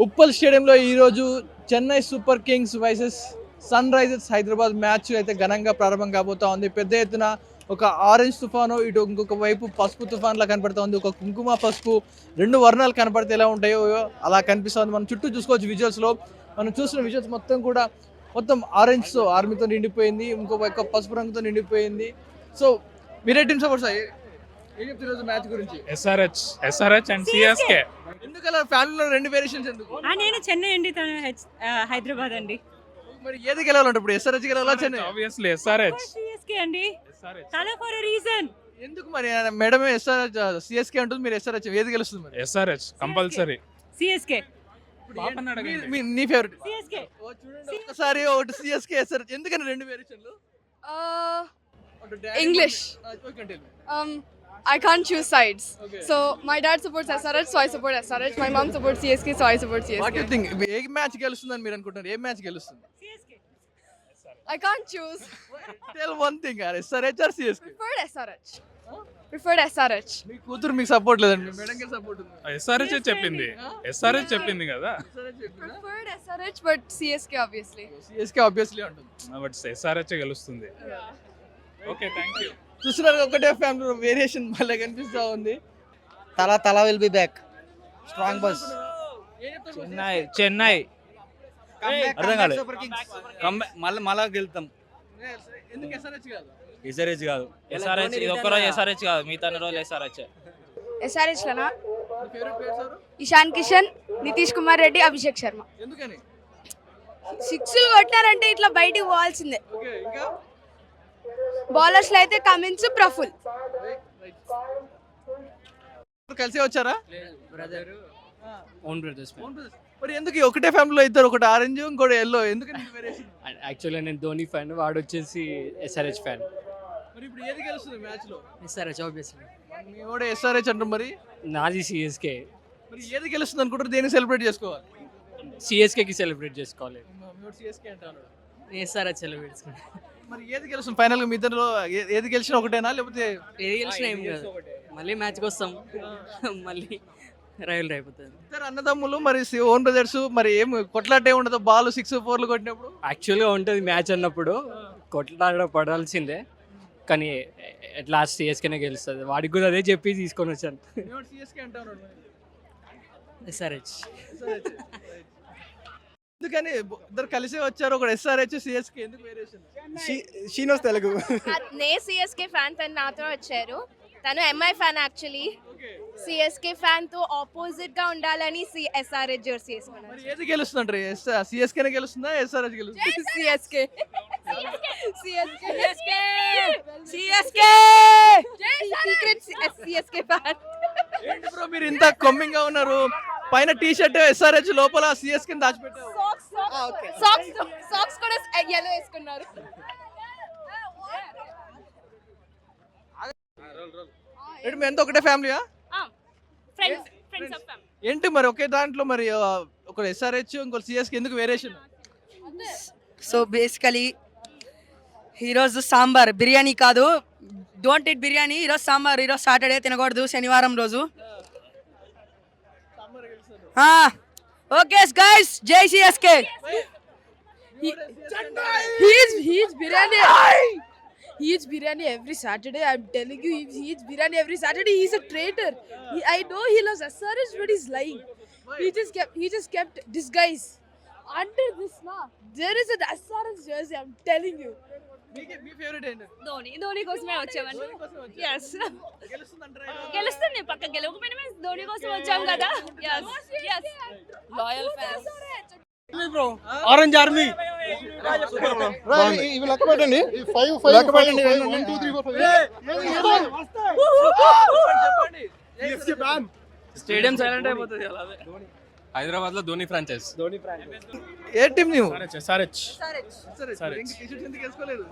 ఉప్పల్ స్టేడియంలో ఈరోజు Chennai super kings versus sunrisers Hyderabad match అయితే ఘనంగా ప్రారంభం కాబోతా ఉంది. పెద్ద ఎత్తున ఒక ఆరెంజ్ తుఫాను, ఇటు ఇంకొక వైపు పసుపు తుఫాన్లా కనపడుతోంది. ఒక కుంకుమ పసుపు రెండు వర్ణాలు కనపడితే ఎలా ఉంటాయో అలా కనిపిస్తుంది. మనం చుట్టూ చూసుకోవచ్చు విజువల్స్లో. మనం చూసిన విజువల్స్ మొత్తం ఆరెంజ్తో ఆర్మీతో నిండిపోయింది, ఇంకో పసుపు రంగుతో నిండిపోయింది. సో మీరే టీమ్ సపోర్ట్స్ ఏం చెప్తారు ఈరోజు మ్యాచ్ గురించి? SRH and CSK. ఎందుకలా ఫ్యామిలీలో రెండు వేరియేషన్స్ ఎందుకు? నేను చెన్నై అండి, తను హైదరాబాద్ అండి. మరి ఏది గెలవాలంటే ఇప్పుడు ఎస్ఆర్హెచ్ గెలవాలా చెన్నై? Obviously SRH. సిఎస్కే అండి, తల ఫర్ ఎ రీజన్. ఎందుకు మరి మేడం ఎస్ఆర్హెచ్ సిఎస్కే అంటుంది, మీరు ఎస్ఆర్హెచ్ ఏది గెలుస్తుంది మరి? SRH compulsory. సిఎస్కే నీ ఫేవరెట్? సిఎస్కే. చూడండి ఒకసారి ఒకటి సిఎస్కే ఎస్ఆర్హెచ్, ఎందుకని రెండు వేరియేషన్లు? English. I can't choose sides. Okay. So my dad supports SRH, so I support SRH. My mom supports CSK, so I support what you CSK. Think ఏ match గెలుస్తుందని మీరు అనుకుంటున్నారు? ఏ మ్యాచ్ గెలుస్తుంది? I can't choose. Tell one thing, or SRH or CSK? Preferred SRH. Preferred SRH. మీ కూతురు మీకు support లేదండి, మీ మేడం కి సపోర్ట్ ఉంది. ఎస్ఆర్హెచ్ చెప్పింది. ఎస్ఆర్హెచ్ చెప్పింది కదా. ఎస్ఆర్హెచ్ చెప్పిందా? Preferred SRH, but CSK obviously. CSK obviously ఉంటుంది. బట్ ఎస్ఆర్హెచ్ గెలుస్తుంది. Okay, thank you. చూస్తున్నారు ఒకటే ఫ్యామిలీ వేరియేషన్ మళ్ళీ కనిపిస్తూ ఉంది. Thala will be back. Strong bus. Chennai అర్థం కాలేదు. మళ్ళా గెలుతాం. ఎందుకు ఎస్ఆర్హెచ్ కాదు? ఎస్ఆర్హెచ్ కాదు. ఎస్ఆర్హెచ్ ఇది ఒక్క రోజు ఎస్ఆర్హెచ్ కాదు, మిగతా రోజులు ఎస్ఆర్హెచ్. SRH lana మీ ఫేవరెట్ ప్లేయర్స్ ఎవరు? Ishan Kishan, Nitish Kumar Reddy, Abhishek Sharma. ఎందుకని? సిక్స్లు కొట్టారంటే ఇట్లా బయటికి పోవాల్సిందే. ఓకే, ఇంకా బౌలర్స్ లో అయితే కమిన్స్, ప్రఫుల్. కలిసి వచ్చారా? Own brothers. మరి ఎందుకు ఒకటే ఫ్యామిలీలో ఇద్దరు, ఒకటి ఆరెంజ్ ఇంకోటి ఎల్లో, ఎందుకని వేరియేషన్? యాక్చువల్గా నేను ధోని ఫ్యాన్, వాడు వచ్చేసి ఎస్ఆర్హెచ్ ఫ్యాన్. మరి ఇప్పుడు ఏది గెలుస్తుంది మ్యాచ్ లో? SRH obviously. మీ కూడా ఎస్ఆర్హెచ్ అంటారు, మరి నాది సిఎస్కే. మరి ఏది గెలుస్తుంది అనుకుంటారు? దేన్ని సెలబ్రేట్ చేసుకోవాలి? సిఎస్కేకి సెలబ్రేట్ చేసుకోవాలి. సిఎస్కే అంటారు. ఎస్ఆర్హెచ్ సెలబ్రేట్ చేసుకోవాలి. మరి ఏది గెలుస్తుంది ఫైనల్ గా? మీ ఇద్దరిలో ఏది గెలిచినా ఒకటేనా, లేకపోతే ఏది గెలిచినా ఏం కాదు, మళ్ళీ మ్యాచ్కి వస్తాం, మళ్ళీ రైవల్ అయిపోతుంది. ఇద్దరు అన్నదమ్ములు, మరి ఓన్ బ్రదర్స్, మరి ఏం కొట్లాటే ఉండదు? బాల్ 6, 4 కొట్టినప్పుడు యాక్చువల్గా ఉంటుంది మ్యాచ్ అన్నప్పుడు, కొట్లాడ పడాల్సిందే, కానీ లాస్ట్ సిఎస్కేనే గెలుస్తుంది. వాడికి కూడా అదే చెప్పి తీసుకొని వచ్చాను. సిఎస్కే అంటారు. ఎస్ఆర్హెచ్. ఎందుకని ఇద్దరు కలిసే వచ్చారు, ఒకటి ఎస్ఆర్హెచ్ సిఎస్కే, ఎందుకు వేరియేషన్? షీనోస్ తెలుగు. నే సిఎస్కే ఫ్యాన్, తను నాతో వచ్చారు. తను MI fan actually. CSK fan తో ఆపోజిట్ గా ఉండాలని ఎస్ఆర్హెచ్ జెర్సీ వేసుకున్నారు. మరి ఏది గెలుస్తుంది అంటారు? సిఎస్కేనే గెలుస్తుందా, ఎస్ఆర్హెచ్ గెలుస్తుందా? సిఎస్కే. CSK fan. ఏంటి బ్రో మీరు ఇంత కొమ్మింగ్ గా ఉన్నారు? పైన టీ షర్ట్ ఎస్ఆర్హెచ్, లోపల సిఎస్కే దాచిపెట్టారు. సాక్స్ కూడా yellow వేసుకున్నారు. ఏంటి మీ ఎంత ఒకటే ఫ్యామిలీయా? ఏంటి మరి ఒకే దాంట్లో మరి ఒక ఎస్ఆర్హెచ్ ఇంకో సిఎస్కే, ఎందుకు వేరియేషన్? సో బేసికలీ ఈరోజు సాంబార్, బిర్యానీ కాదు. Don't eat biryani. ఈరోజు సాంబార్. ఈరోజు సాటర్డే, తినకూడదు, శనివారం రోజు. ఓకే గైస్, జై CSK. He eats biryani every Saturday. I'm telling you, he eats biryani every Saturday. He's a traitor. I know he loves SRH, but he's lying. He just kept disguise. Under this now, there is an SRH jersey. I'm telling you. Me favourite ఏంటి? ధోని కోసమే వచ్చామండి. Yes. గెలుస్తుంది, పక్క గెలవకపోయినా మేము ధోని కోసం వచ్చాం కదా. Yes. Loyal fans. Orange army. ఇవి లెక్క పెట్టండి. 5 లెక్క పెట్టండి. 1 2 3 4 చెప్పండి. స్టేడియం సైలెంట్ అయిపోతుంది అలాగే. హైదరాబాద్ లో ధోని ఫ్రాంచైజ్. ఏ టీం నువ్వు? ఎస్ఆర్హెచ్.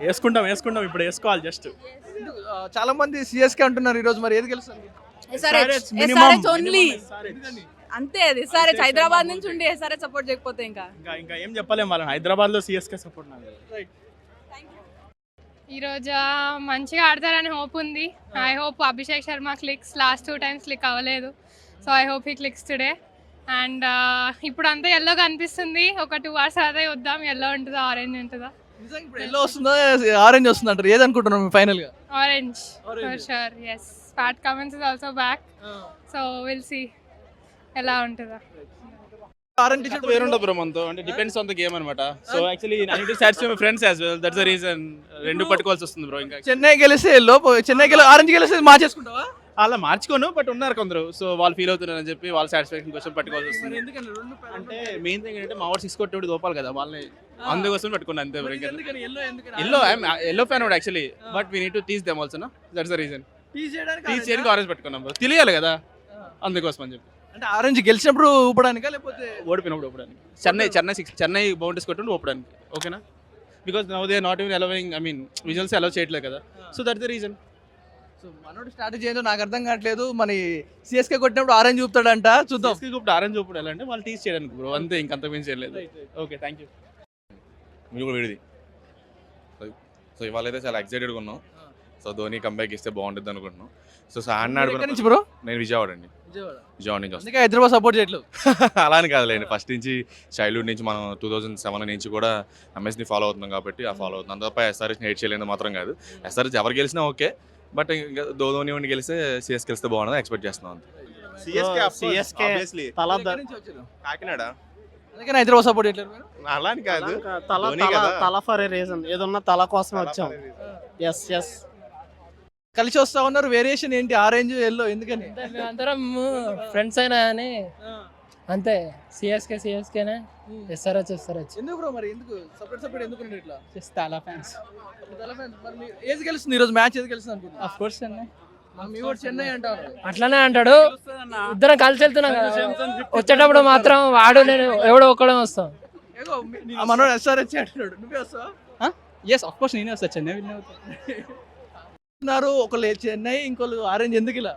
వేసుకుంటాం ఇప్పుడు వేసుకోవాలి జస్ట్. చాలా మంది సిఎస్కే అంటున్నారు ఈరోజు, మరి ఏది గెలుస్తుంది? SRH only. అంతే, అది ఎస్ఆర్హెచ్ హైదరాబాద్ నుంచి ఉండి ఎస్ఆర్హెచ్ సపోర్ట్ చేయకపోతే ఇంకా ఏం చెప్పలేం వాళ్ళని. హైదరాబాద్ లో సిఎస్కే సపోర్ట్ నాకు. ఈరోజు మంచిగా ఆడతారని హోప్ ఉంది. I hope Abhishek Sharma clicks. Last 2 times click అవ్వలేదు, so I hope he clicks today. And ఇప్పుడు అంతా ఎల్లో కనిపిస్తుంది. ఒక 2 hours అదే వద్దాం, ఎల్లో ఉంటుందా ఆరెంజ్ ఉంటుందా? నిజంగా ఇప్పుడు ఎల్లో వస్తుందా ఆరెంజ్ వస్తుంది అంటారు, ఏదనుకుంటున్నాం ఫైనల్ గా? Orange for sure. Yes, fat comments is also back. So will see ఎలా ఉంటుందా. ఆరెంజ్ టీషర్ట్ వేరుంటుంది బ్రో మనతో, అంటే డిపెండ్స్ ఆన్ ద గేమ్ అనమాట. So actually I need to satisfy my friends as well, that's the reason. రెండు పట్టుకోవాల్సి వస్తుంది bro. ఇంకా చెన్నై గెలిస్తే ఎల్లో, చెన్నై ఆరెంజ్ గెలిస్తే మార్చేసుకుంటావా? అలా మార్చుకోను, బట్ ఉన్నారు కొందరు, సో వాళ్ళు ఫీల్ అవుతున్నారని చెప్పి వాళ్ళ సాటిస్ఫాక్షన్ కోసం పట్టుకోవాల్సి వస్తుంది. ఎందుకని రెండు అంటే మెయిన్ థింగ్ ఏంటంటే మా వాడు 6 కొట్టేవాడు దోపాలి కదా వాళ్ళని, అందుకోసం పట్టుకున్నాను అంతే. ఎందుకని ఎల్లో ఎందుకని ఎల్లో ఐఎమ్ ఎల్లో ఫ్యాన్ వాడు actually, but we need to tease them also, that's the reason. Tease చేయడానికి ఆరెంజ్ పట్టుకున్నాం బ్రో, తెలియాలి కదా అందుకోసం అని చెప్పి. అంటే ఆరెంజ్ గెలిచినప్పుడు ఊపడానికా లేకపోతే ఓడిపోయినప్పుడు ఊపడానికి? చెన్నై బౌండరీస్ కొట్టుండి ఊపడానికి, ఓకేనా? Because now they not even allowing, I mean visuals allow చేయట్లేదు కదా, so that's the reason. So మనోడు స్ట్రాటజీ ఏంటో నాకు అర్థం కావట్లేదు. మరి సిఎస్కే కొట్టినప్పుడు ఆరెంజ్ చూపుతాడంట, చూద్దాం. ఇప్పుడు ఆరెంజ్ చూపుడు ఎలా అంటే వాళ్ళు టీస్ చేయడానికి బ్రో, అంతే, ఇంకంత మించి చేయలేదు. Okay, thank you. మీరు కూడా విడిది. సో ఇవాళ అయితే చాలా ఎక్సైటెడ్గా ఉన్నాం. సో ధోని కంబ్యాక్ ఇస్తే బాగుంటుంది అనుకుంటున్నాం. సో సాడ్ ఎక్కడి నుంచి బ్రో? నేను విజయవాడ అండి, విజయవాడ నుంచి వస్తాను. అందుకే హైదరాబాద్ సపోర్ట్ చేయట్లేదు. అలా అని కాదులేండి, ఫస్ట్ నుంచి చైల్డ్హుడ్ నుంచి మనం 2007 నుంచి కూడా ఎంఎస్ని ఫాలో అవుతున్నాం కాబట్టి ఆ ఫాలో అవుతున్నాం. అంత తప్ప ఎస్ఆర్హెచ్ హేట్ చేయలేదు మాత్రం కాదు. ఎస్ఆర్హెచ్ ఎవరు గెలిచినా ఓకే, బట్ ఇంకా ధోని ఉండి గెలిస్తే సిఎస్కే గెలిస్తే బాగుంటుంది ఎక్స్పెక్ట్ చేస్తున్నాం. కాకినాడ, అందుకని హైదరాబాద్ సపోర్ట్ చేయట్లేదు మీరు? అలా అని కాదు, తల ఫర్ ఏ రీజన్, ఏదన్నా తల కోసం వచ్చాం. ఎస్ కలిసి వస్తా ఉన్నారు. వేరియేషన్ ఏంటి ఆరెంజ్ ఎల్లో ఎందుకని? అందరం ఫ్రెండ్స్ అయినా అని అంతే. సిఎస్కేనే, ఎస్ఆర్హెచ్. ఎందుకు బ్రో మరి, ఎందుకు సపరేట్ ఎందుకు ఉన్నారు ఇట్లా? చాలా ఫ్యాన్స్. మరి మీ ఏది గెలుస్తుంది ఈరోజు మ్యాచ్, ఏది గెలుస్తుంది అనుకుంటున్నా? Of course Chennai. మీ వాడు చెన్నై అంటారు. అట్లనే అంటాడు, ఇద్దరం కలిసి వెళ్తున్నాం కదా. వచ్చేటప్పుడు మాత్రం వాడు నేను ఎవడో ఒక్కడే వస్తాం. మనోడు ఎస్ఆర్హెచ్ అంటున్నాడు, నువ్వే వస్తావా? ఎస్ ఆఫ్ కోర్స్ నేనే వస్తా, చెన్నై విన్ అవుతా. ఒకళ్ళు చెన్నై, ఇంకోళ్ళు ఆరెంజ్, ఎందుకు ఇలా?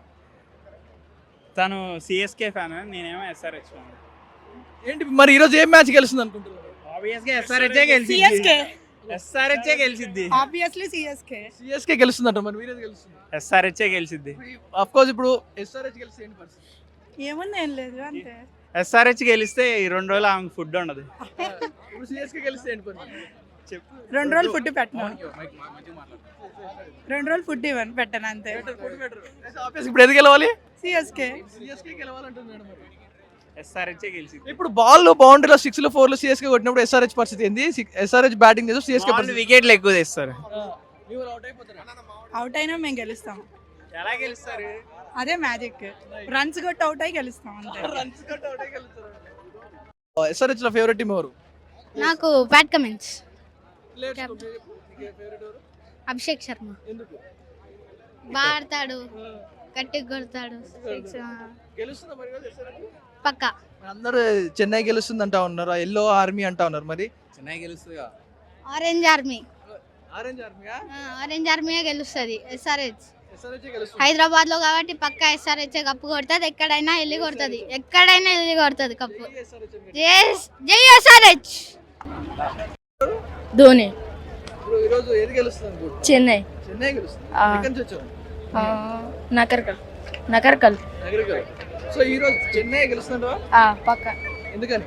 తను సిఎస్కే ఫ్యాన్, నేనేమో ఎస్ఆర్హెచ్ ఫ్యాన్. ఏంటి మరి ఈరోజు ఏం మ్యాచ్ గెలుస్తుంది అనుకుంటున్నారు? ఆబ్వియస్గా ఎస్ఆర్హెచ్ గెలిచింది. ఎస్ఆర్హెచ్ గెలిచింది. Obviously CSK. సిఎస్కే గెలుస్తుందంట, మరి మీరేది గెలుస్తుంది? ఎస్ఆర్హెచ్ గెలిచింది. ఆఫ్ కోర్స్ ఇప్పుడు ఎస్ఆర్హెచ్ గెలిస్తే ఏంటి పరిస్థితి? ఏమన్నా ఏం లేదు అంతే. ఎస్ఆర్హెచ్ గెలిస్తే ఈ 2 రోజులు ఆమెకు ఫుడ్ ఉండదు. ఇప్పుడు సిఎస్కే గెలిస్తే ఏంటి పరిస్థితి? 2 రోజులు ఫుడ్ పెట్టను, 2 రోజులు ఫుడ్ ఇవ్వను, పెట్టను అంతే. ఇప్పుడు ఎది గెలవాలి? CSK గెలవాలంటుంది madam. ఎస్ఆర్హెచ్ గెలిచింది. ఇప్పుడు బాల్ బౌండరీలో 6 4 సిఎస్కే కొట్టినప్పుడు ఎస్ఆర్హెచ్ పరిస్థితి ఏంది? ఎస్ఆర్హెచ్ బ్యాటింగ్ చేస్తూ సిఎస్కే వికెట్లు ఎక్కువ తెస్తారు. అవుట్ అయినా మేము గెలుస్తాం. ఎలా గెలుస్తారు? అదే మ్యాజిక్, రన్స్ కొట్టి అవుట్ అయి గెలుస్తాం అంతే. ఎస్ఆర్హెచ్ లో ఫేవరెట్ టీం ఎవరు? నాకు బ్యాడ్ కమెంట్స్. అభిషేక్ శర్మ బాగా ఆడతాడు, గట్టి కొడతాడు, పక్క. అందరూ చెన్నై గెలుస్తుంది అంటా ఉన్నారు, ఎల్లో ఆర్మీ అంటా ఉన్నారు. మరి చెన్నై గెలుస్తుంది. ఆరెంజ్ ఆర్మీ, ఆరెంజ్ ఆర్మీ గెలుస్తుంది. ఎస్ఆర్హెచ్ హైదరాబాద్ లో కాబట్టి పక్క ఎస్ఆర్హెచ్ కప్పు కొడుతుంది. ఎక్కడైనా వెళ్ళి కొడుతుంది, ఎక్కడైనా వెళ్ళి కొడుతుంది కప్పు. జై ఎస్ఆర్హెచ్. ధోని. ఈరోజు ఏది గెలుస్తుంది? చెన్నై. చెన్నై గెలుస్తుంది. ఎక్కడి నుంచి వచ్చావు? నకర్కల్. సో ఈరోజు చెన్నై గెలుస్తుందా? పక్క. ఎందుకని?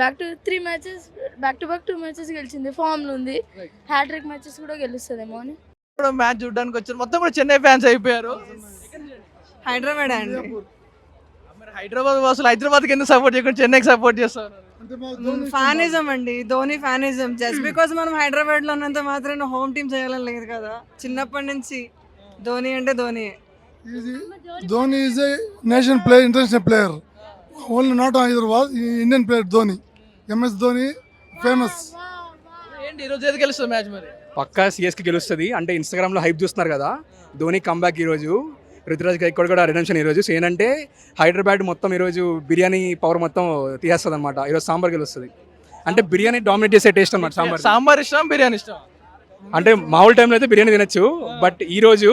Back to 3 matches, back to back 2 matches గెలిచింది, ఫామ్ లో ఉంది. హ్యాట్రిక్ మ్యాచెస్ కూడా గెలుస్తుందేమో అని. ఇప్పుడు మ్యాచ్ చూడడానికి వచ్చారు, మొత్తం కూడా చెన్నై ఫ్యాన్స్ అయిపోయారు. హైదరాబాద్ అండి. మరి హైదరాబాద్ వాసులు హైదరాబాద్కి ఎందుకు సపోర్ట్ చేయకుండా చెన్నైకి సపోర్ట్ చేస్తారు? ఫ్యానిజం అండి, ధోని ఫ్యానిజం. జస్ట్ బికాస్ మనం హైదరాబాద్ లో ఉన్నంత మాత్రం హోమ్ టీమ్ చేయాలని లేదు కదా. చిన్నప్పటి నుంచి ధోని అంటే Dhoni. Dhoni is a national player, international player, only not Hyderabad, Indian player Dhoni, MS Dhoni famous. ఏంటి ఈరోజు ఏది గెలుస్తుంది మ్యాచ్ మరి? పక్కా సిఎస్కే గెలుస్తుంది. అంటే ఇన్స్టాగ్రామ్లో హైప్ చూస్తున్నారు కదా, ధోని కంబ్యాక్ ఈరోజు, రుతురాజ్ గైక్వాడ్ కూడా రిడెంప్షన్ ఈరోజు. సో ఏంటంటే హైదరాబాద్ మొత్తం ఈరోజు బిర్యానీ పవర్ మొత్తం తీసేస్తుంది అనమాట. ఈరోజు సాంబార్ గెలుస్తుంది. అంటే బిర్యానీ డామినేట్ చేసే టేస్ట్ అనమాట సాంబార్. సాంబార్ ఇష్టం, బిర్యానీ ఇష్టం. అంటే మామూలు టైంలో అయితే బిర్యానీ తినచ్చు, బట్ ఈ రోజు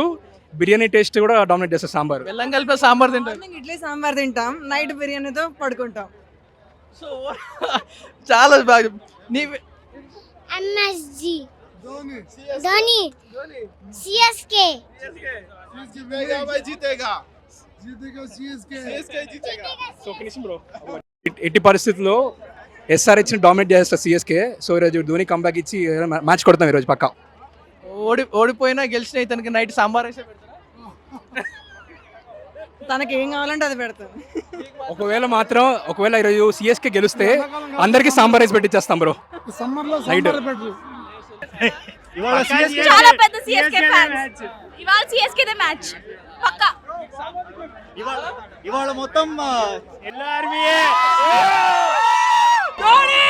బిర్యానీ టేస్ట్ కూడా డామినేట్ చేస్తుంది సాంబార్. బెల్లం కలిపి సాంబార్ తింటాం, ఇడ్లీ సాంబార్ తింటాం, నైట్ బిర్యానీతో పడుకుంటాం. సో చాలా బాగా. నీ ఎంఎస్జి. ధోని సిఎస్కే. जीतेगा भाई, जीतेगा, ఎట్టి పరిస్థితుల్లో ఎస్ఆర్హెచ్ని డామినేట్ చేస్తారు సిఎస్కే. సో ఈరోజు ధోని కంబ్యాక్ ఇచ్చి మ్యాచ్ కొడతాం ఈరోజు పక్కా. ఓడిపోయినా గెలిచిన ఇతనికి నైట్ సాంబార్ వేసే పెడతారా? తనకి ఏం కావాలంటే అది పెడతాను. ఒకవేళ ఈరోజు సిఎస్కే గెలిస్తే అందరికీ సాంబార్ రైస్ పెట్టించేస్తాం బ్రో. సమ్మర్లో నైట్ చాలా పెద్ద సిఎస్కే ఫ్యాన్స్. ఇవాళ సిఎస్కే దే మ్యాచ్ పక్కా. ఇవాళ మొత్తం Dhoni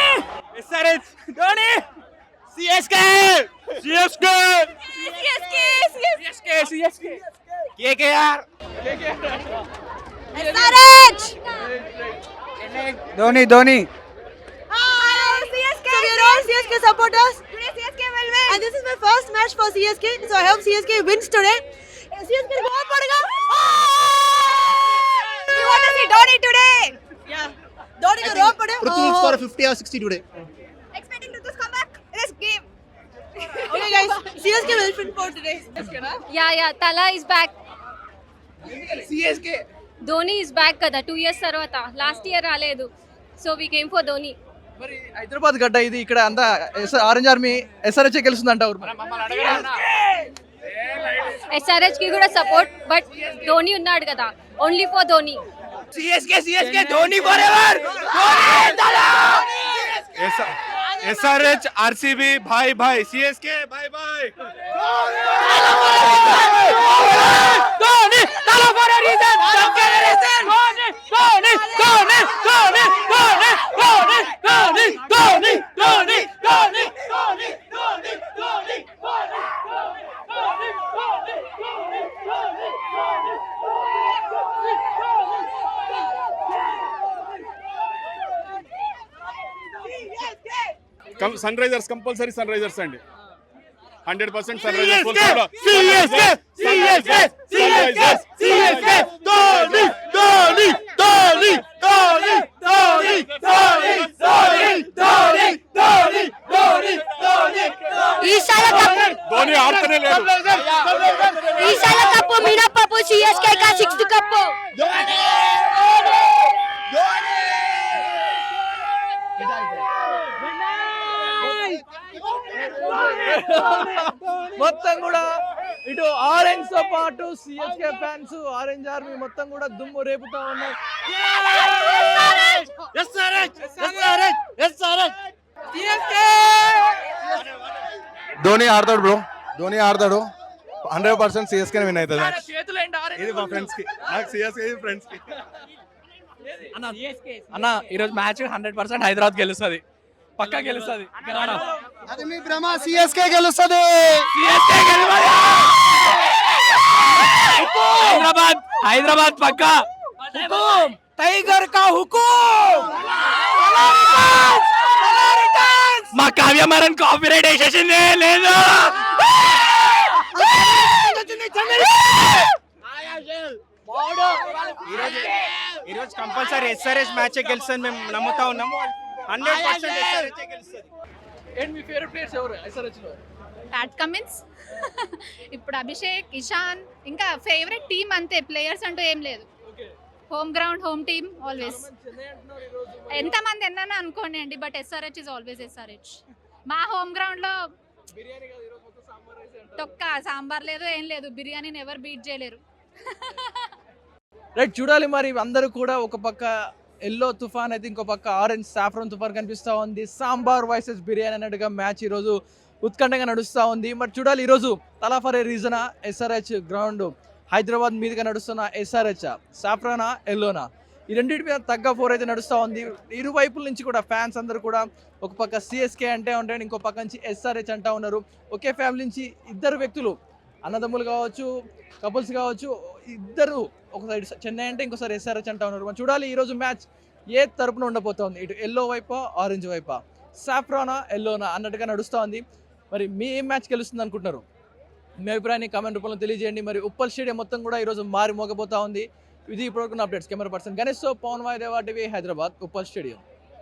CSK. So we are all CSK supporters. Today CSK will win. And this is my first match for CSK. So I hope CSK wins today. CSK will go padega. We want to see Dhoni today. Yeah. Dhoni will go padega. Prithvi will score 50 or 60 today. Expecting Ritu's comeback in this game. Okay guys, CSK will win for today. Yeah, Tala is back. CSK. Dhoni is back kada 2 years tarvata. Last year raledu. So we came for Dhoni. మరి హైదరాబాద్ గడ్డ ఇది, ఇక్కడ అంతా orange army SRH గెలుస్తుందంట. SRH కి కూడా support, but Dhoni ఉన్నాడు కదా, only for Dhoni. CSK Dhoni forever. SRH RCB భాయ్ భాయ్, సిఎస్కే భాయ్ భాయ్. Dhoni Thala for a reason. Sunrisers compulsory, Sunrisers అండి 100% సన్ ధోని ఆడుతూనే లేదు. ఈసారి కప్పు మినపప్పు CSK का 6th కప్పు. మొత్తం కూడా ఇటు ఆరెంజ్ తో పాటు సిఎస్కే ఫ్యాన్స్, ఆరెంజ్ ఆర్మీ మొత్తం కూడా దుమ్ము రేపుతా ఉన్నారు. ధోని ఆడతాడు బ్రో, ధోని ఆడతాడు 100% సిఎస్కే విన్ అవుతుంది. ఇది మా ఫ్రెండ్స్ కి, నాకు సిఎస్కే ఫ్రెండ్స్ కి. అన్న ఈరోజు మ్యాచ్ 100% హైదరాబాద్ గెలుస్తుంది, పక్కా గెలుస్తుంది. అది మీ భ్రమ, సిఎస్కే గెలుస్తుంది. హైదరాబాద్ పక్కా. టైగర్ కా హుకుం. మా కావ్యమారన్ కాపీరైట్ వేసేసింది లేదు. ఈరోజు కంపల్సరీ ఎస్ఆర్హెచ్ మ్యాచ్ గెలుస్తుంది మేము నమ్ముతా ఉన్నాము. 100% ఎస్ఆర్హెచ్ గెలుస్తుంది. ఏంటి మీ ఫేవరెట్ ప్లేయర్స్ ఎవరు ఎస్ఆర్హెచ్ లో? ప్యాట్ కమిన్స్, ఇప్పుడు అభిషేక్, ఇషాన్, ఇంకా ఫేవరెట్ టీమ్ అంతే, ప్లేయర్స్ అంటూ ఏం లేదు. Home ground, home team always. ఎంతమంది ఎన్నైనా అనుకోండి అండి, but SRH is always SRH. మా హోమ్ గ్రౌండ్ లో తొక్క సాంబార్ లేదు, ఏం లేదు. బిర్యానీని ఎవరు బీట్ చేయలేరు. రైట్, చూడాలి మరి అందరూ కూడా. ఒక పక్క ఎల్లో తుఫాన్ అయితే, ఇంకో పక్క ఆరెంజ్ సాఫ్రాన్ తుఫాన్ కనిపిస్తూ ఉంది. సాంబార్ వర్సెస్ బిర్యానీ అన్నట్టుగా మ్యాచ్ ఈరోజు ఉత్కంఠంగా నడుస్తూ ఉంది. మరి చూడాలి ఈరోజు తలా ఫర్ ఏ రీజనా, SRH గ్రౌండ్ హైదరాబాద్ మీదుగా నడుస్తున్న SRH సాఫ్రానా ఎల్లోనా, ఈ రెండింటి మీద తగ్గ ఫోర్ అయితే నడుస్తూ ఉంది. ఇరువైపుల నుంచి కూడా ఫ్యాన్స్ అందరూ కూడా ఒక పక్క సిఎస్కే అంటే ఉంటాయి, ఇంకో పక్క నుంచి SRH అంటూ ఉన్నారు. ఒకే ఫ్యామిలీ నుంచి ఇద్దరు వ్యక్తులు, అన్నదమ్ములు కావచ్చు, కపుల్స్ కావచ్చు, ఇద్దరు ఒక సైడ్ చెన్నై అంటే ఇంకోసారి SRH అంటూ ఉన్నారు. మనం చూడాలి ఈరోజు మ్యాచ్ ఏ తరపున ఉండబోతోంది, ఇటు ఎల్లో వైపా ఆరెంజ్ వైపా, సాఫ్రానా ఎల్లోనా అన్నట్టుగా నడుస్తూ ఉంది. మరి మీ ఏం మ్యాచ్ గెలుస్తుంది అనుకుంటున్నారు? మీ అభిప్రాయాన్ని కామెంట్ రూపంలో తెలియజేయండి. మరి ఉప్పల్ స్టేడియం మొత్తం కూడా ఈరోజు మారి మోగబోతా ఉంది. ఇది ఇప్పుడు అప్డేట్స్. కెమెరా పర్సన్ గణేష్ తో పవన్ వాయిదేవా టీవీ, హైదరాబాద్, ఉప్పల్ స్టేడియం.